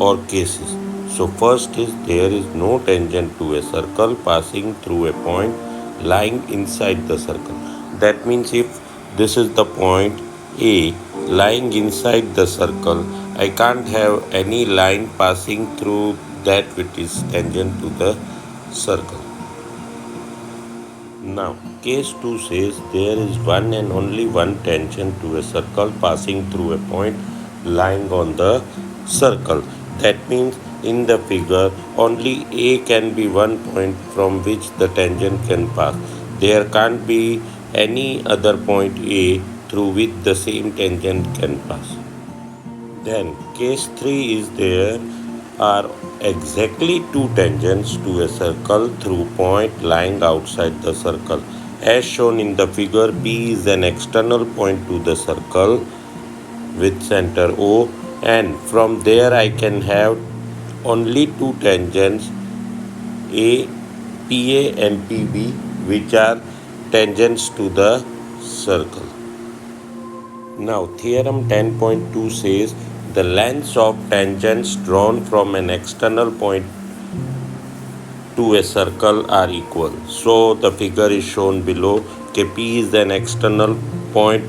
or cases. So first is there is no tangent to a circle passing through a point lying inside the circle. That means if this is the point A lying inside the circle, I can't have any line passing through that which is tangent to the circle. Now, case 2 says there is one and only one tangent to a circle passing through a point lying on the circle. That means in the figure only A can be one point from which the tangent can pass. There can't be any other point A through which the same tangent can pass. Then case 3 is there are exactly two tangents to a circle through point lying outside the circle. As shown in the figure, P is an external point to the circle with center O, and from there I can have only two tangents A, PA and PB, which are tangents to the circle. Now theorem 10.2 says the lengths of tangents drawn from an external point to a circle are equal. So the figure is shown below. P is an external point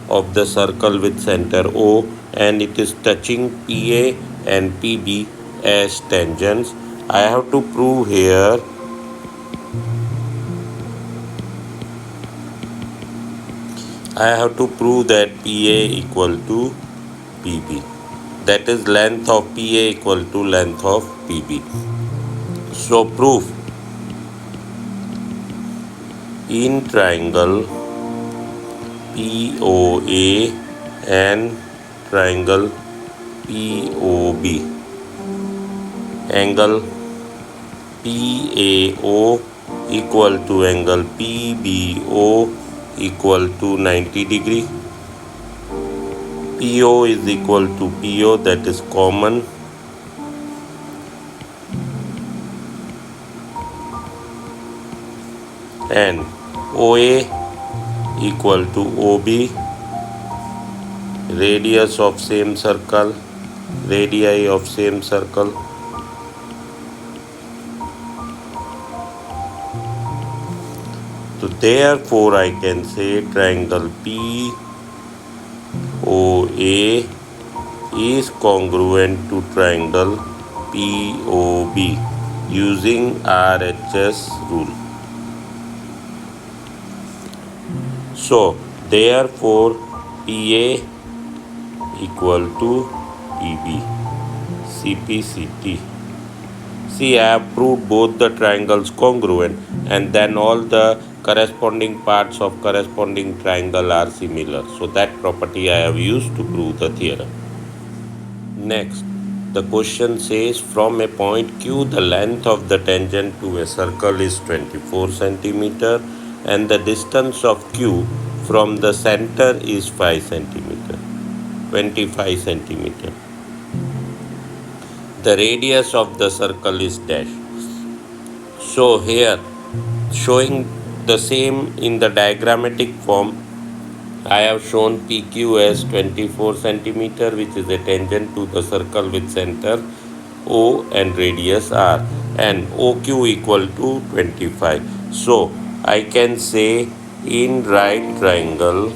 of the circle with center O, and it is touching PA and PB as tangents. I have to prove here that PA equal to PB. That is length of PA equal to length of PB. So proof: in triangle POA and triangle POB, angle PAO equal to angle PBO equal to 90 degree. PO is equal to PO, that is common. And OA equal to OB, radius of same circle, radii of same circle. So therefore I can say triangle POA is congruent to triangle POB using RHS rule. So therefore PA equal to PB, CPCT. See, I have proved both the triangles congruent, and then all the corresponding parts of corresponding triangle are similar. So that property I have used to prove the theorem. Next, the question says from a point Q, the length of the tangent to a circle is 24 centimeter, and the distance of Q from the center is 5 centimeter, 25 centimeter. The radius of the circle is dash. So here, showing the same in the diagrammatic form, I have shown PQ as 24 centimeter, which is a tangent to the circle with center O and radius R, and OQ equal to 25. So I can say in right triangle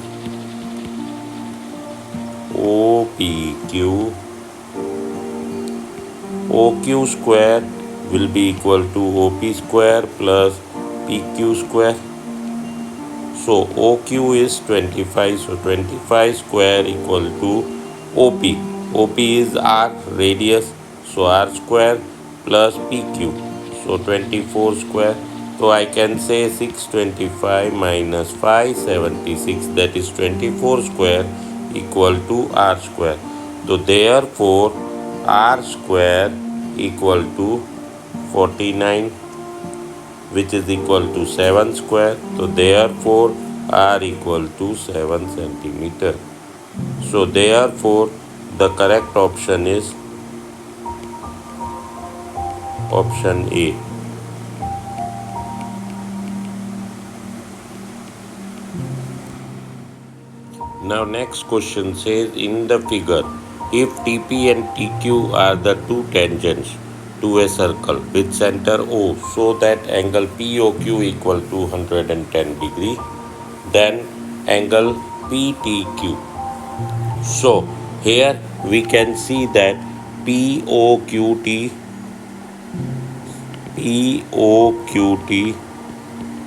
OPQ, OQ square will be equal to OP square plus PQ square. So OQ is 25, so 25 square equal to OP. OP is R, radius, so R square plus PQ, so 24 square. So I can say 625 minus 576, that is 24 square equal to R square. So therefore R square equal to 49, which is equal to 7 square. So therefore R equal to 7 centimeter. So therefore the correct option is option A. Now next question says in the figure If TP and TQ are the two tangents to a circle with center O, so that angle POQ equal to 110 degree, then angle PTQ. So here we can see that POQT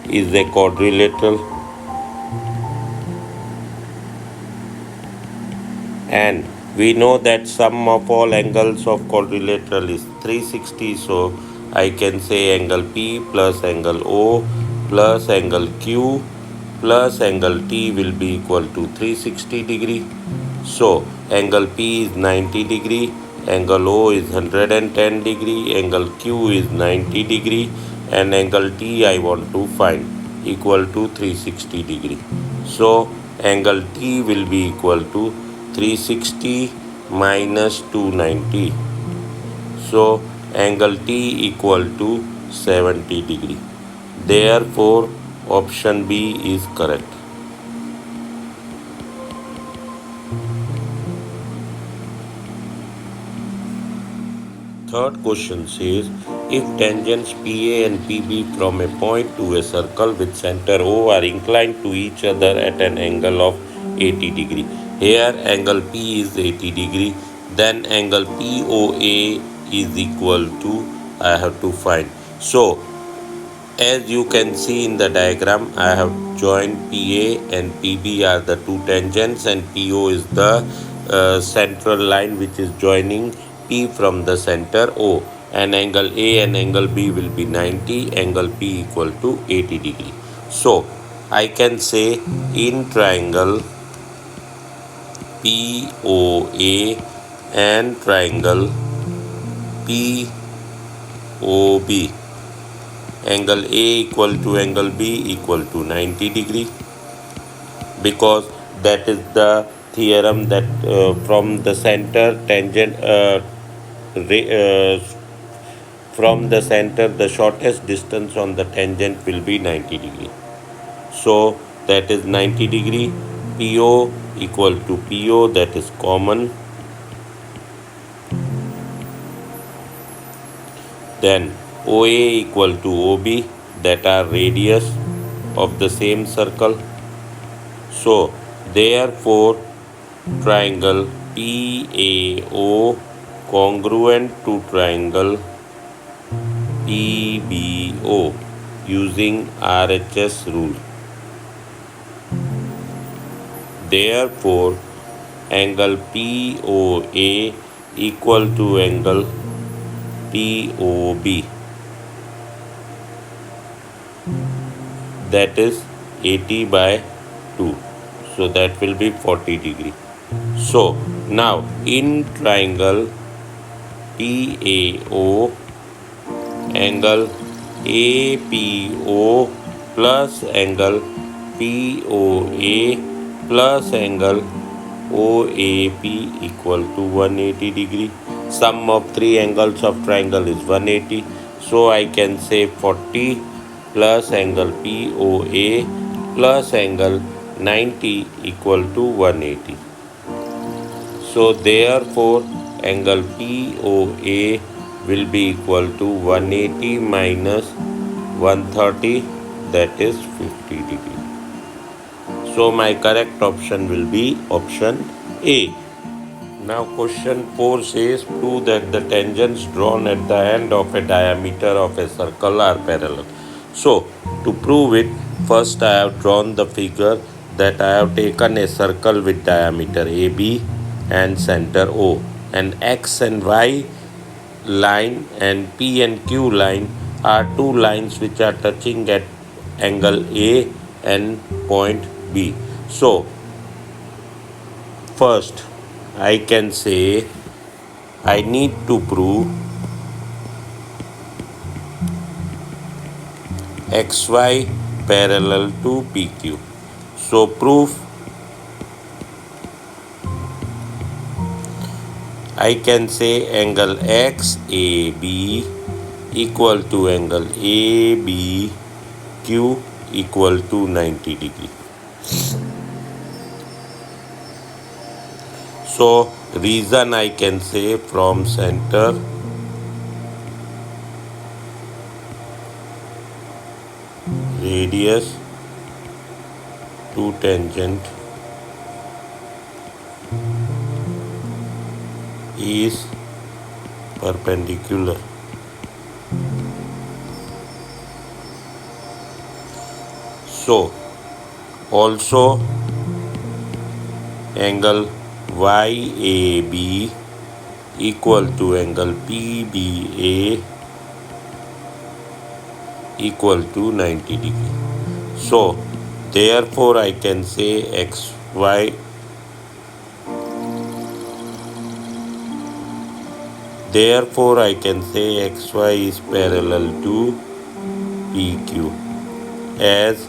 is a quadrilateral, and we know that sum of all angles of quadrilateral is 360. So I can say angle P plus angle O plus angle Q plus angle T will be equal to 360 degree. So angle P is 90 degree, angle O is 110 degree, angle Q is 90 degree, and angle T I want to find equal to 360 degree. So angle T will be equal to 360 minus 290. So angle T equal to 70 degree. Therefore option B is correct. Third question says, if tangents PA and PB from a point to a circle with center O are inclined to each other at an angle of 80 degree. Here angle P is 80 degree, then angle POA is equal to, I have to find. So as you can see in the diagram, I have joined PA and PB are the two tangents, and PO is the central line which is joining P from the center O, and angle A and angle B will be 90, angle P equal to 80 degree. So I can say in triangle POA and triangle POB, angle A equal to angle B equal to 90 degree, because that is the theorem that from the center tangent from the center the shortest distance on the tangent will be 90 degree. So that is 90 degree. PO equal to PO, that is common. Then OA equal to OB, that are radius of the same circle. So therefore triangle PAO congruent to triangle PBO using RHS rule. Therefore angle POA equal to angle POB, that is 80 by 2. So that will be 40 degree. So now in triangle PAO, angle APO plus angle POA plus angle OAP equal to 180 degree. Sum of three angles of triangle is 180. So I can say 40 plus angle POA plus angle 90 equal to 180. So therefore angle POA will be equal to 180 minus 130, that is 50 degree. So my correct option will be option A. Now question 4 says, prove that the tangents drawn at the end of a diameter of a circle are parallel. So to prove it, first I have drawn the figure that I have taken a circle with diameter AB and center O, and X and Y line and P and Q line are two lines which are touching at angle A and point B. So first I can say I need to prove XY parallel to PQ. So proof, I can say angle XAB equal to angle ABQ equal to 90 degree. So Reason I can say from center radius to tangent is perpendicular. So also angle YAB equal to angle PBA equal to 90 degree. So therefore I can say XY, therefore I can say XY is parallel to PQ as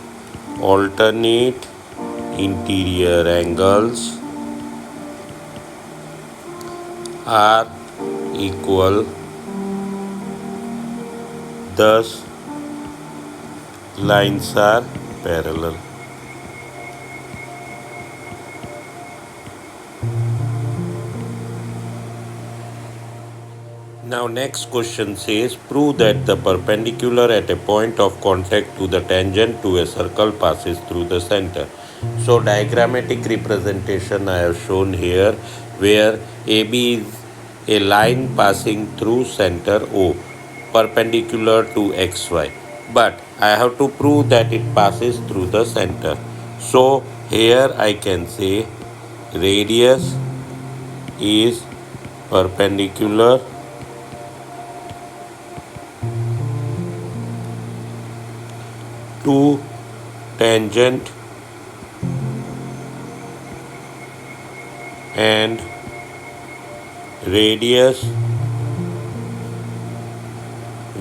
alternate interior angles are equal, thus lines are parallel. Now next question says prove that the perpendicular at a point of contact to the tangent to a circle passes through the center. So diagrammatic representation I have shown here, where AB is a line passing through center O perpendicular to XY, but I have to prove that it passes through the center. So here I can say radius is perpendicular to tangent and radius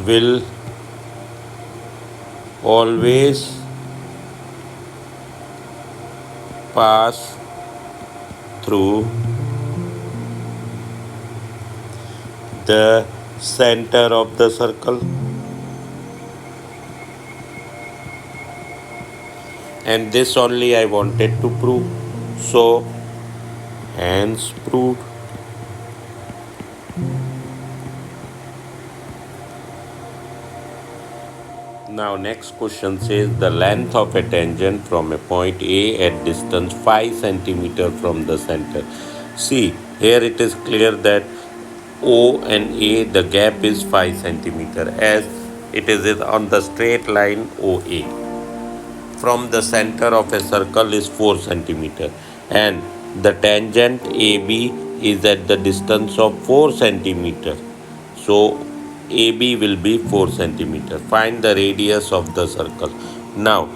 will always pass through the center of the circle, and this only I wanted to prove, so hence proved. Now next question says the length of a tangent from a point A at distance 5 cm from the center. See, here it is clear that O and A, the gap is 5 cm as it is on the straight line OA. From the center of a circle is 4 cm and the tangent AB is at the distance of 4 cm. So AB will be 4 cm. Find the radius of the circle. Now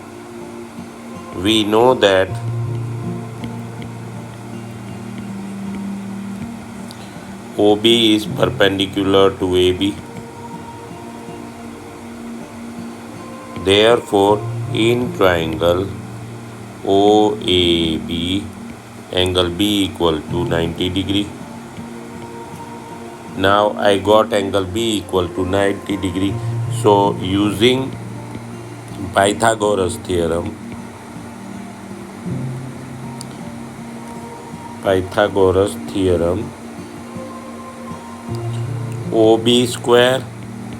we know that OB is perpendicular to AB. Therefore, in triangle OAB, angle B equal to 90 degree. Now I got angle B equal to 90 degree. So using Pythagoras theorem, OB square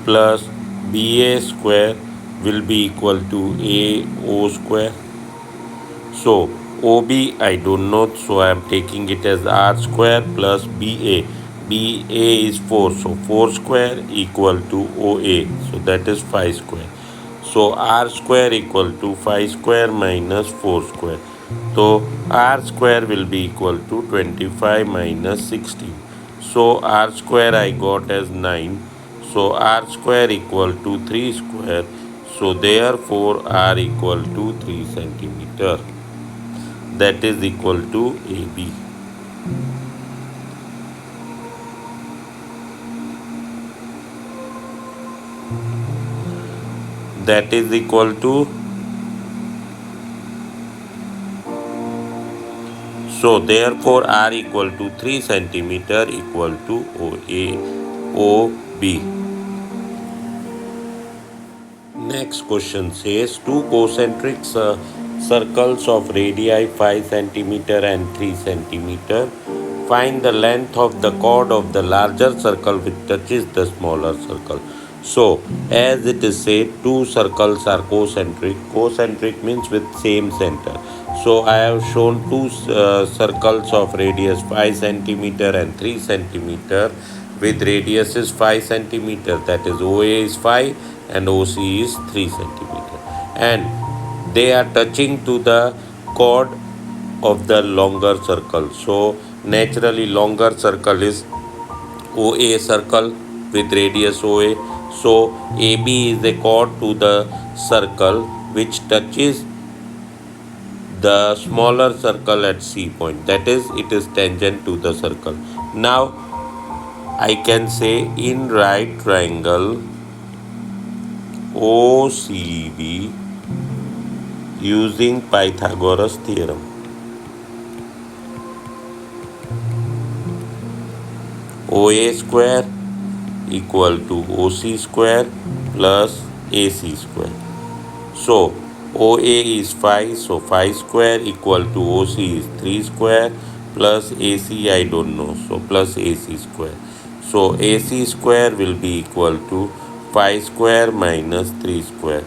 plus BA square will be equal to AO square. So OB I don't know, so I am taking it as R square plus BA. BA is 4, so 4 square equal to OA, so that is 5 square. So R square equal to 5 square minus 4 square. So R square will be equal to 25 minus 16. So R square I got as 9. So R square equal to 3 square. So therefore R equal to 3 centimeter. That is equal to AB. That is equal to, so therefore R equal to 3 centimeter equal to OB. Next question says two concentric circles of radii 5 centimeter and 3 centimeter Find the length of the chord of the larger circle which touches the smaller circle. So, as it is said, two circles are concentric. Concentric means with same center. So, I have shown two circles of radius 5 centimeter and 3 centimeter with radius is 5 centimeter. That is OA is 5 and OC is 3 centimeter. And they are touching to the chord of the longer circle. So, naturally longer circle is OA circle with radius OA. So AB is a chord to the circle which touches the smaller circle at C point. That is, it is tangent to the circle. Now I can say in right triangle OCB using Pythagoras theorem. OA square equal to OC square plus AC square. So OA is 5, so 5 square equal to OC is 3 square plus AC I don't know, so plus AC square. So AC square will be equal to 5 square minus 3 square.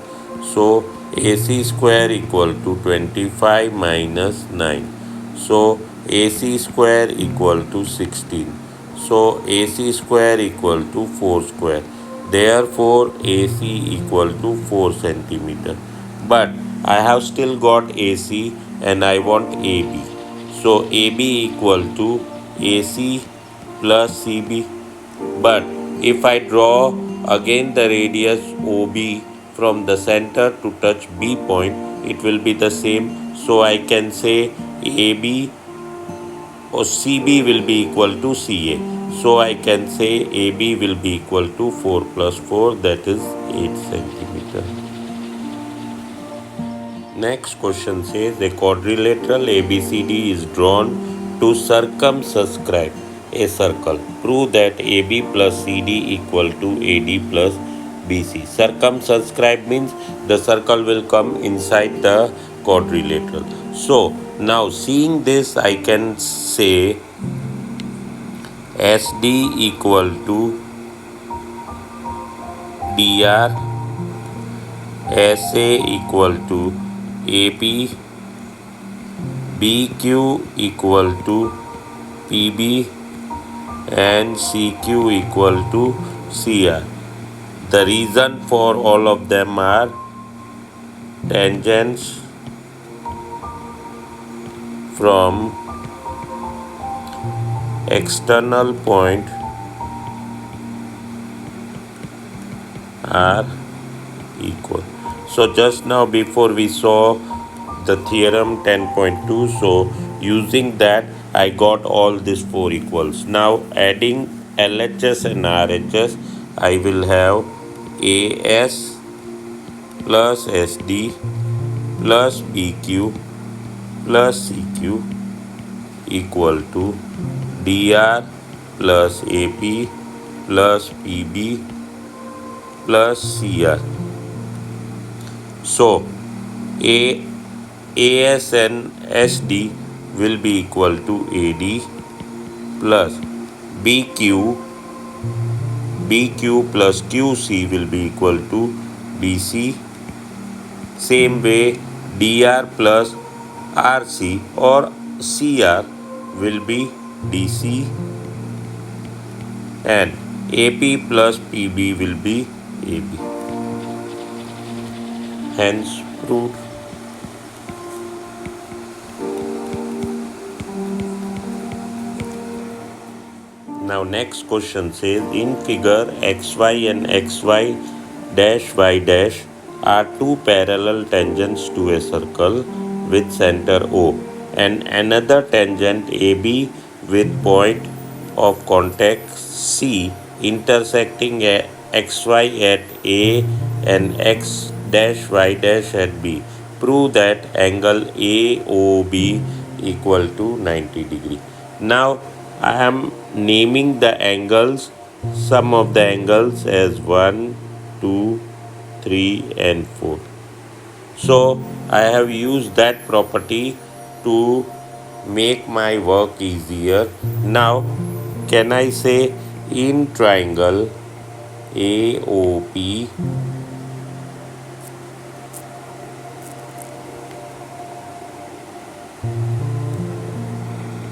So AC square equal to 25 minus 9. So AC square equal to 16. So AC square equal to 4 square. Therefore AC equal to 4 centimeter. But I have still got AC and I want AB. So AB equal to AC plus CB. But if I draw again the radius OB from the center to touch B point, it will be the same. So I can say AB or CB will be equal to CA. So I can say AB will be equal to 4 plus 4, that is 8 centimeter. Next question says a quadrilateral ABCD is drawn to circumscribe a circle. Prove that AB plus CD equal to AD plus BC. Circumscribe means the circle will come inside the quadrilateral. So now seeing this, I can say SD equal to DR, SA equal to AP, BQ equal to PB and CQ equal to CR. The reason for all of them are tangents from external point are equal. So just now before we saw the theorem 10.2, so using that I got all these four equals. Now adding LHS and RHS, I will have AS plus SD plus BQ plus CQ equal to DR plus AP plus PB plus CR. So AS and SD will be equal to AD plus BQ plus QC will be equal to BC. Same way DR plus RC or CR will be DC and AP plus PB will be AB. Hence proved. Now next question says in figure XY and XY dash Y dash are two parallel tangents to a circle with center O and another tangent AB with point of contact C intersecting XY at A and X dash Y dash at B. Prove that angle AOB equal to 90 degree. Now I am naming the angles, sum of the angles as 1, 2, 3 and 4. So I have used that property to make my work easier. Now, can I say in triangle AOP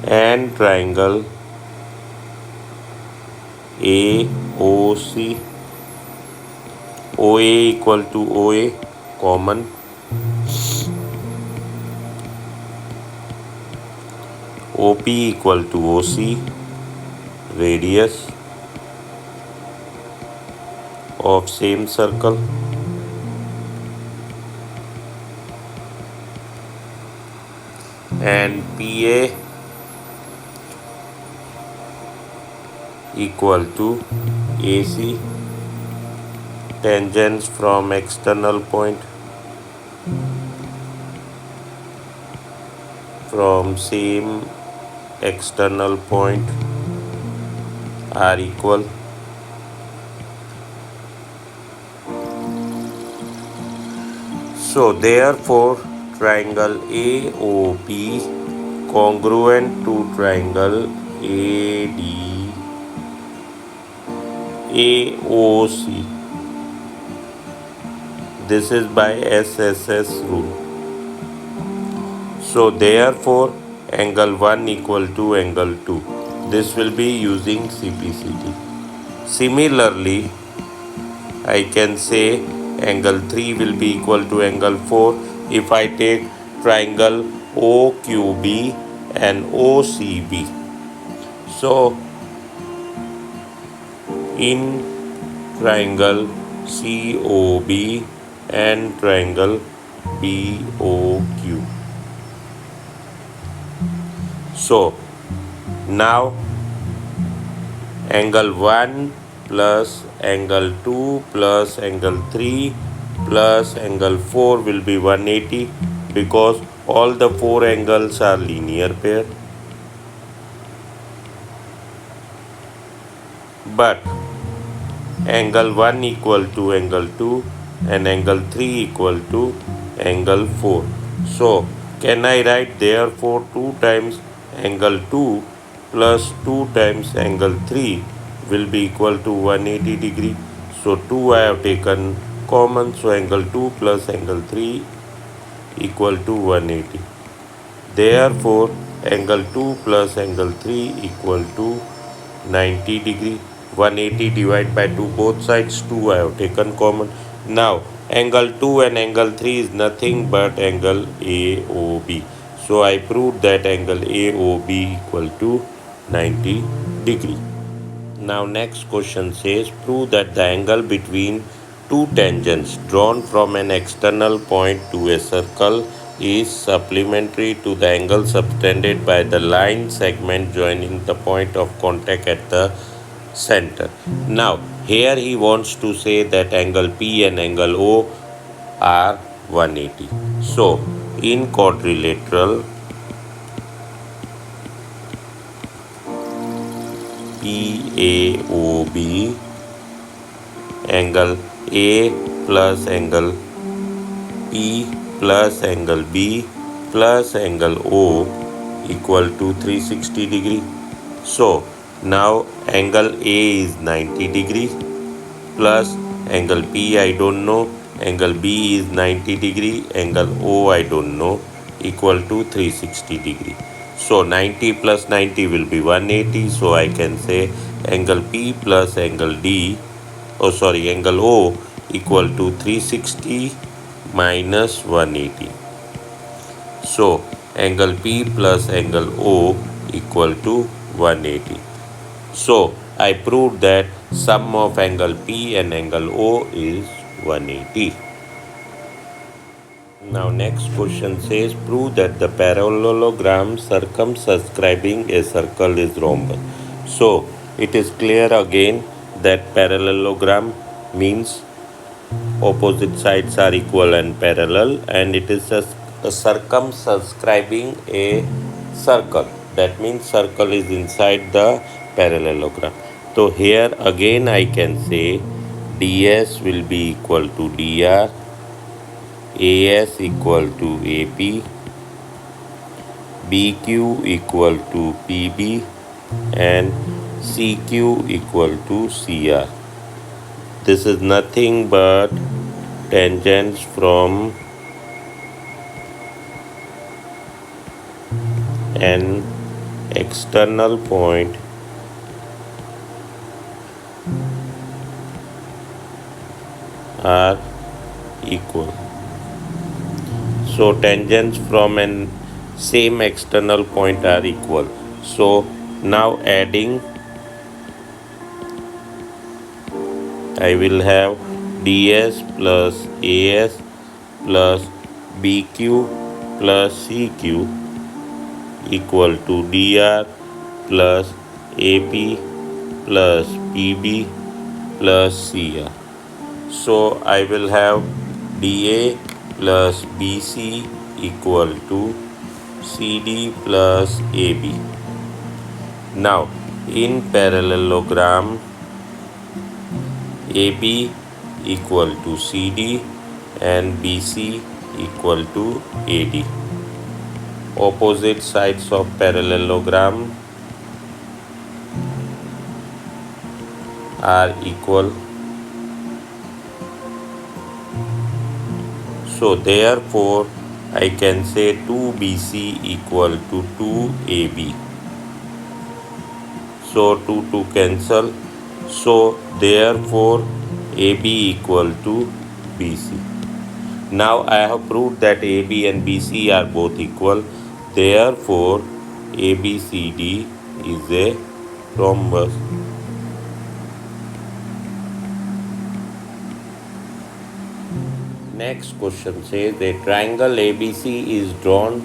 and triangle AOC, OA equal to OA, common, OP equal to OC, radius of same circle, and PA equal to AC, tangents from external point from same external point are equal. So therefore triangle AOP congruent to triangle AOC. This is by SSS rule. So therefore angle 1 equal to angle 2. This will be using CPCT. Similarly, I can say angle 3 will be equal to angle 4 if I take triangle OQB and OCB. So in triangle COB and triangle BOQ. So now angle 1 plus angle 2 plus angle 3 plus angle 4 will be 180 because all the four angles are linear pair. But angle 1 equal to angle 2 and angle 3 equal to angle 4. So can I write therefore 2 times angle 2 plus 2 times angle 3 will be equal to 180 degree. So 2 I have taken common, so angle 2 plus angle 3 equal to 180. Therefore angle 2 plus angle 3 equal to 90 degree. 180 divided by 2 both sides, 2 I have taken common. Now angle 2 and angle 3 is nothing but angle AOB. So I proved that angle AOB equal to 90 degree. Now next question says prove that the angle between two tangents drawn from an external point to a circle is supplementary to the angle subtended by the line segment joining the point of contact at the center. Now here he wants to say that angle P and angle O are 180. So in quadrilateral PAOB, angle A plus angle P plus angle B plus angle O equal to 360 degree. So now angle A is 90 degree plus angle P I don't know, angle B is 90 degree, angle O I don't know, equal to 360 degree. So 90 plus 90 will be 180. So I can say angle P plus angle angle O equal to 360 minus 180. So angle P plus angle O equal to 180. So I proved that sum of angle P and angle O is 180. Now next question says prove that the parallelogram circumscribing a circle is rhombus. So it is clear again that parallelogram means opposite sides are equal and parallel, and it is a circumscribing a circle. That means circle is inside the parallelogram. So here again I can say ds will be equal to dr, as equal to ap, BQ equal to PB and CQ equal to CR. This is nothing but tangents from an external point are equal. So tangents from an same external point are equal. So now adding, I will have ds plus as plus bq plus cq equal to dr plus ap plus pb plus cr. So I will have dA plus BC equal to CD plus AB. Now in parallelogram, AB equal to CD and BC equal to AD. Opposite sides of parallelogram are equal. So therefore I can say 2BC equal to 2AB. So 2 cancel. So therefore AB equal to BC. Now I have proved that AB and BC are both equal. Therefore ABCD is a rhombus. Next question says a triangle ABC is drawn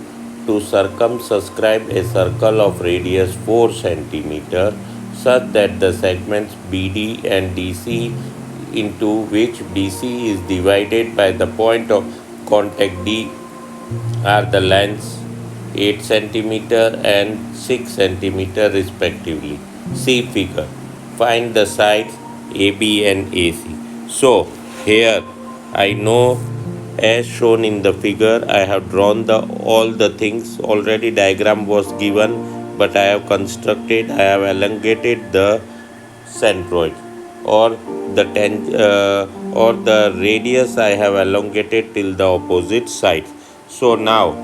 to circumscribe a circle of radius 4 cm such that the segments BD and DC into which BC is divided by the point of contact D are the lengths 8 cm and 6 cm respectively. See figure. Find the sides AB and AC. So here I know as shown in the figure, I have drawn all the things. Already diagram was given, but I have constructed, I have elongated the centroid or the radius I have elongated till the opposite sides. So now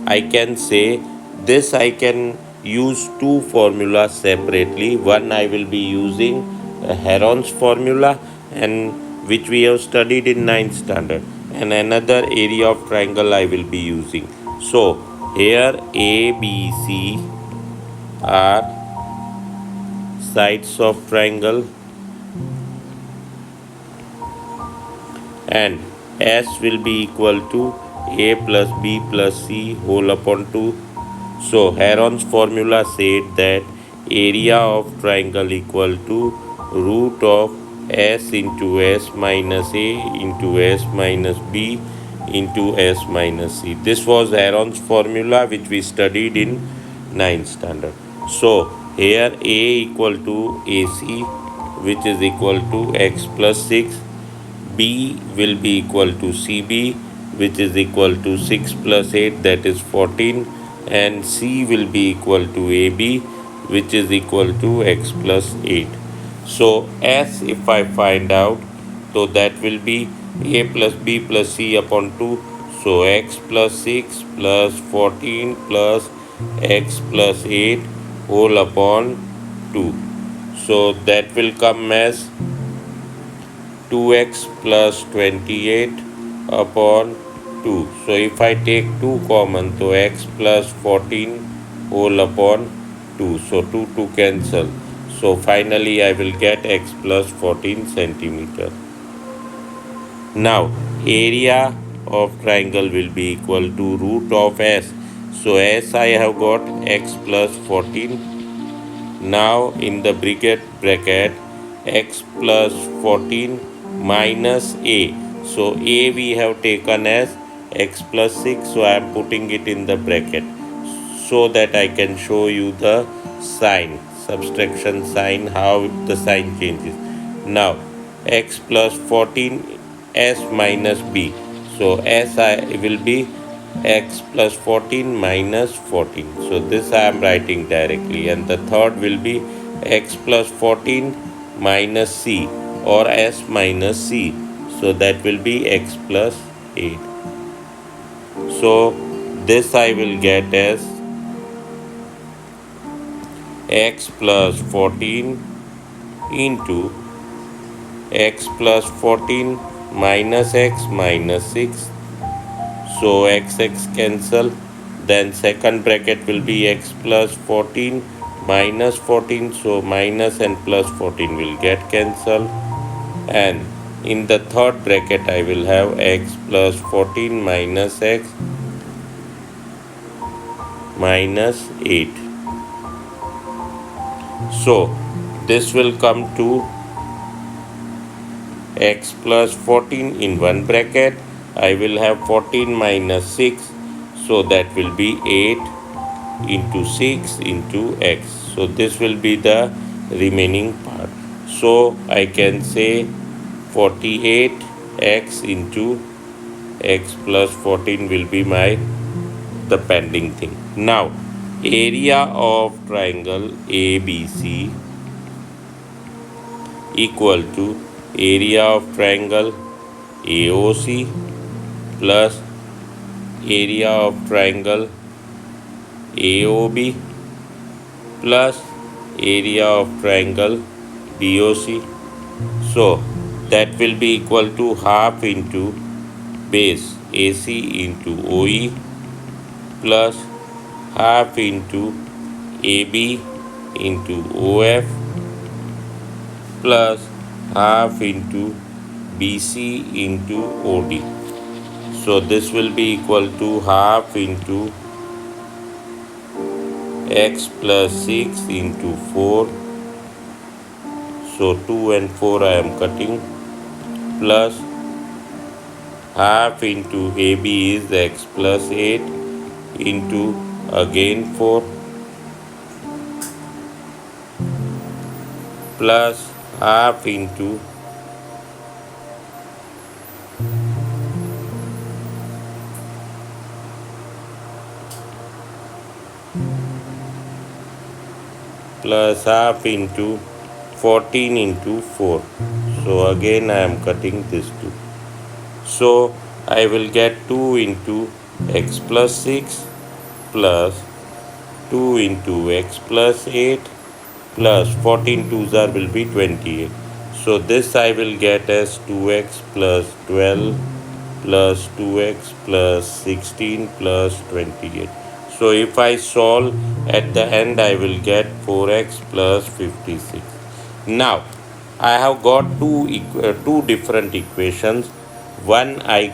I can say this, I can use two formulas separately. One I will be using Heron's formula, and which we have studied in 9th standard, and another area of triangle I will be using. So here ABC are sides of triangle and S will be equal to A plus B plus C whole upon 2. So Heron's formula said that area of triangle equal to root of S into S minus A into S minus B into S minus C. This was Heron's formula which we studied in 9th standard. So here A equal to AC, which is equal to X plus 6. B will be equal to CB, which is equal to 6 plus 8, that is 14, and C will be equal to AB, which is equal to X plus 8. So S, if I find out, so that will be A plus B plus C upon 2. So X plus 6 plus 14 plus X plus 8 whole upon 2. So that will come as 2x plus 28 upon 2. So if I take 2 common, so x plus 14 whole upon 2. So 2 cancel. So finally I will get x plus 14 centimeter. Now area of triangle will be equal to root of S. So S I have got x plus 14. Now in the bracket x plus 14 minus A. So A we have taken as x plus 6. So I am putting it in the bracket so that I can show you the sign, subtraction sign, how the sign changes. Now x plus 14 S minus B. So S will be x plus 14 minus 14. So this I am writing directly, and the third will be x plus 14 minus c or s minus c. So that will be x plus 8. So this I will get as x plus 14 into x plus 14 minus x minus 6. So x cancel. Then second bracket will be x plus 14 minus 14. So minus and plus 14 will get cancelled. And in the third bracket I will have x plus 14 minus x minus 8. So this will come to x plus 14 in one bracket. I will have 14 minus 6. So that will be 8 into 6 into x. So this will be the remaining part. So I can say 48x into x plus 14 will be the pending thing. Now area of triangle ABC equal to area of triangle AOC plus area of triangle AOB plus area of triangle BOC. So that will be equal to half into base AC into OE plus half into AB into OF plus half into BC into OD. So this will be equal to half into x plus 6 into 4. So 2 and 4 I am cutting, plus half into AB is x plus 8 into again 4 plus half into plus half into 14 into 4. So again I am cutting this 2. So I will get 2 into x plus 6 plus 2 into x plus 8 plus 14 twos are will be 28. So this I will get as 2x plus 12 plus 2x plus 16 plus 28. So if I solve at the end I will get 4x plus 56. Now I have got two different equations. One I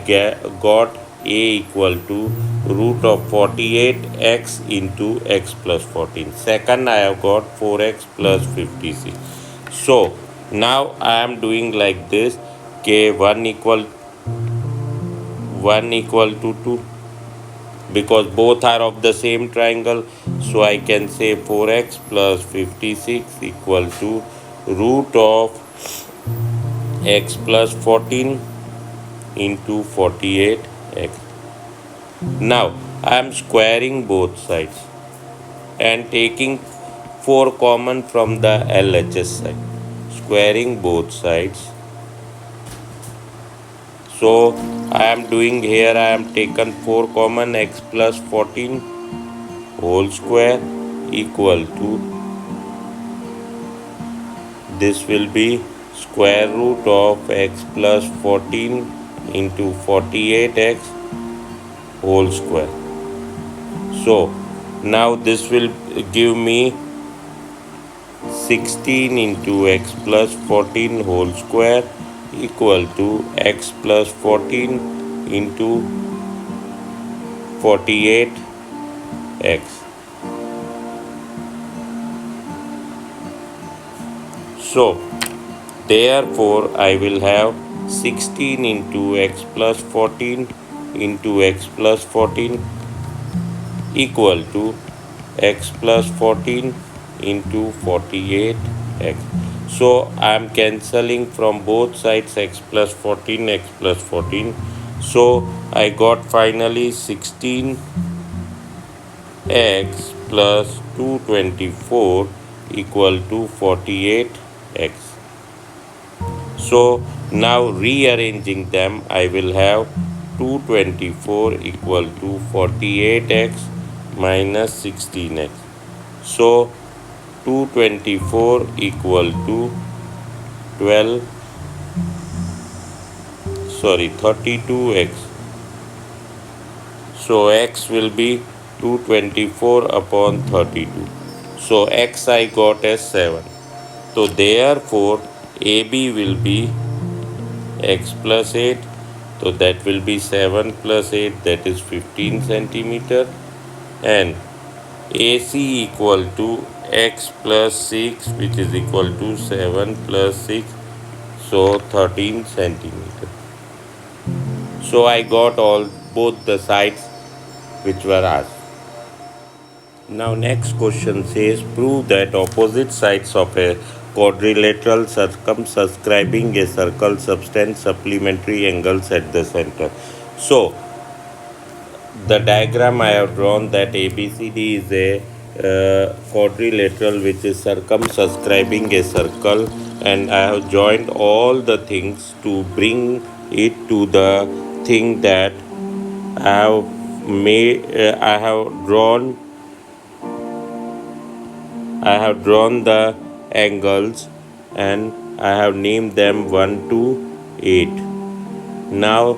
got a equal to root of 48x into x plus 14. Second I have got 4x plus 56. So now I am doing like this. K 1 equal to 2 because both are of the same triangle. So I can say 4x plus 56 equal to root of x plus 14 into 48x. Now I am squaring both sides and taking 4 common from the LHS side. Squaring both sides. So I am doing here, I am taken 4 common, x plus 14 whole square equal to, this will be square root of x plus 14 into 48x whole square. So now this will give me 16 into x plus 14 whole square equal to x plus 14 into 48x. So therefore I will have 16 into x plus 14 into x plus 14 equal to x plus 14 into 48x. So I am cancelling from both sides x plus 14, x plus 14. So I got finally 16x plus 224 equal to 48x. So now rearranging them, I will have 224 equal to 48x minus 16x. So 224 equal to 32x. So x will be 224 upon 32. So x I got as 7. So therefore AB will be x plus 8. So that will be 7 plus 8, that is 15 centimeter, and AC equal to x plus 6, which is equal to 7 plus 6, so 13 centimeter. So I got both the sides which were asked. Now next question says, prove that opposite sides of a quadrilateral circumscribing a circle subtend supplementary angles at the center. So the diagram I have drawn, that ABCD is a quadrilateral which is circumscribing a circle, and I have joined all the things to bring it to the thing that I have made. I have drawn the angles, and I have named them 1 to 8. Now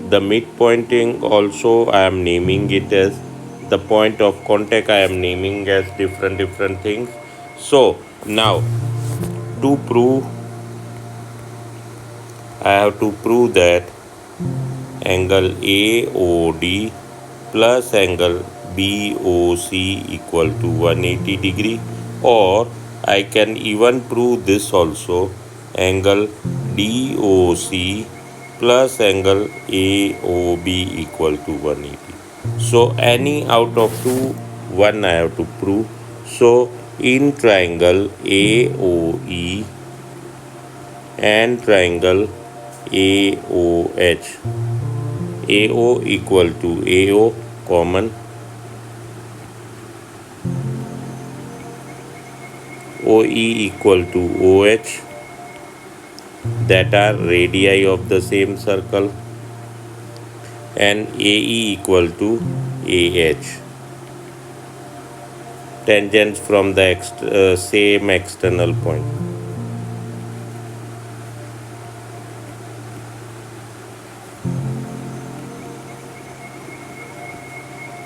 the midpointing also I am naming it as, the point of contact I am naming as different things. So now to prove, I have to prove that angle AOD plus angle BOC equal to 180 degree, or I can even prove this also, angle DOC plus angle AOB equal to 180. So any out of two, one I have to prove. So in triangle AOE and triangle AOH, AO equal to AO common, OE equal to OH, that are radii of the same circle, and AE equal to AH, tangents from the same external point.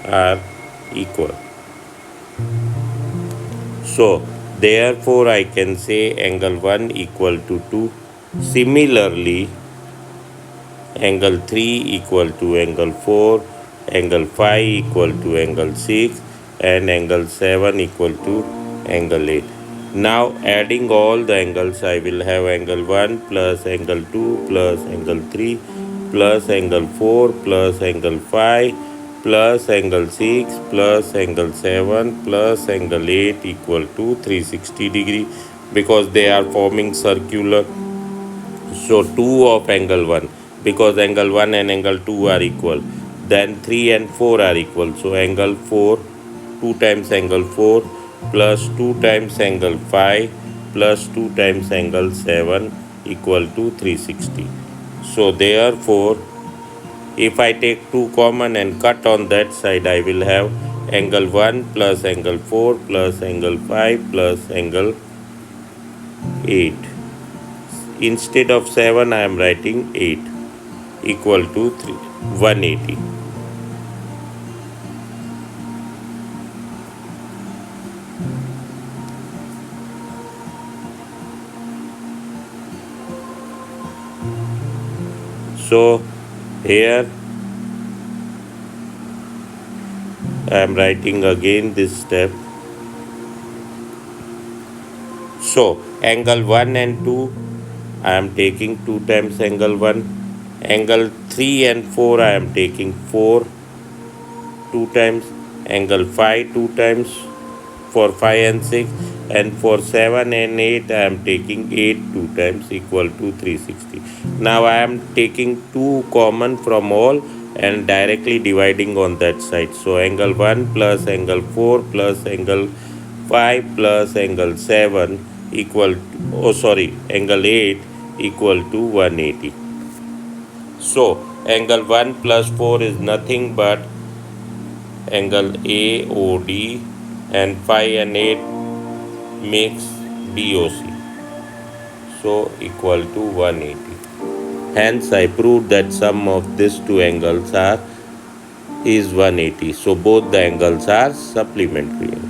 Are equal. So therefore I can say angle 1 equal to 2. Similarly, angle 3 equal to angle 4, angle 5 equal to angle 6, and angle 7 equal to angle 8. Now adding all the angles, I will have angle 1 plus angle 2 plus angle 3 plus angle 4 plus angle 5 plus angle 6 plus angle 7 plus angle 8 equal to 360 degree, because they are forming circular. So 2 of angle 1, because angle 1 and angle 2 are equal, then 3 and 4 are equal. So angle 4, 2 times angle 4 plus 2 times angle 5 plus 2 times angle 7 equal to 360. So therefore, if I take 2 common and cut on that side, I will have angle 1 plus angle 4 plus angle 5 plus angle 8. Instead of 7, I am writing 8 equal to 180. So here I am writing again this step. So angle 1 and 2, I am taking 2 times angle 1. Angle 3 and 4, I am taking 4 2 times. Angle 5 2 times for 5 and 6. and for 7 and 8 I am taking 8 2 times equal to 360. Now I am taking 2 common from all and directly dividing on that side. So angle 1 plus angle 4 plus angle 5 plus angle 7 equal to, angle 8 equal to 180. So angle 1 plus 4 is nothing but angle AOD, and 5 and 8 makes DOC. So equal to 180. Hence I proved that sum of these two angles is 180. So both the angles are supplementary.